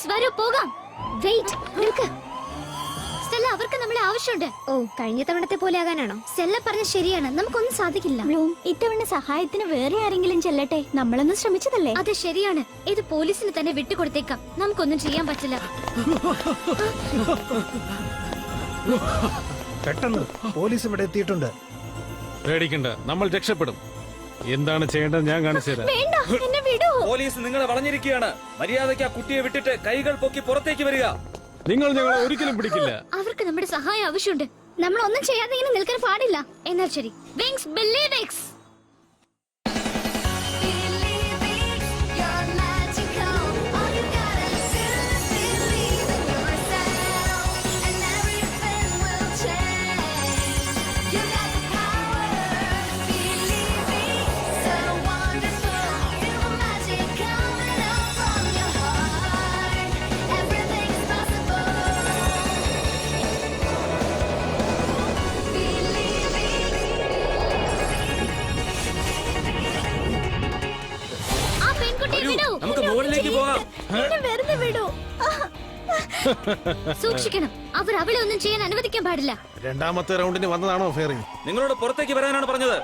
Please വരൂ പോകാം. Wait, നിൽക്ക്. സ്റ്റെല്ല, അവർക്ക് നമ്മളെ ആവശ്യമുണ്ട്. ഓ, കഴിഞ്ഞ തവണത്തെ പോലെ ആകാനാണോ? സ്റ്റെല്ല പറഞ്ഞ ശരിയാണ്, നമുക്കൊന്നും സാധിക്കില്ല. ബ്ലൂം, ഇത്തവണ സഹായത്തിന് വേറെ ആരെങ്കിലും ചെല്ലട്ടെ. നമ്മളൊന്നും ശ്രമിച്ചതല്ലേ? അത് ശരിയാണ്. ഇത് പോലീസിന് തന്നെ വിട്ടുകൊടുത്തേക്കാം. നമുക്കൊന്നും ചെയ്യാൻ പറ്റില്ല. പെട്ടെന്ന് പോലീസ് ഇവിടെ എത്തിയിട്ടുണ്ട്. പേടിക്കണ്ട, നമ്മൾ രക്ഷപ്പെടും. എന്താണ് ചെയ്യേണ്ടത് ഞാൻ കാണിച്ചു തരാം. വേണ്ട, എന്നെ വിടൂ. പോലീസ് നിങ്ങളെ വളഞ്ഞിരിക്കുകയാണ്. മര്യാദയ്ക്ക് ആ കുട്ടിയെ വിട്ടിട്ട് കൈകൾ പൊക്കി പുറത്തേക്ക് വരിക. നിങ്ങൾ ഞങ്ങളെ ഒരിക്കലും പിടിക്കില്ല. അവർക്ക് നമ്മുടെ സഹായം ആവശ്യമുണ്ട്. നമ്മൾ ഒന്നും ചെയ്യാതെ ഇങ്ങനെ നിൽക്കാൻ പാടില്ല. എന്നാൽ ശരി, വിങ്സ് ബിലീവ് ഇറ്റ്. നമുക്ക് മുകളിലേക്ക് പോകാം. എന്നെ വെറുതെ വിടൂ. സൂക്ഷിക്കണം, അവർ അവളെ ഒന്നും ചെയ്യാൻ അനുവദിക്കാൻ പാടില്ല. രണ്ടാമത്തെ റൗണ്ടിന് വന്നതാണോ ഫെയറിംഗ്? നിങ്ങളോട് പുറത്തേക്ക് വരാനാണ് പറഞ്ഞത്.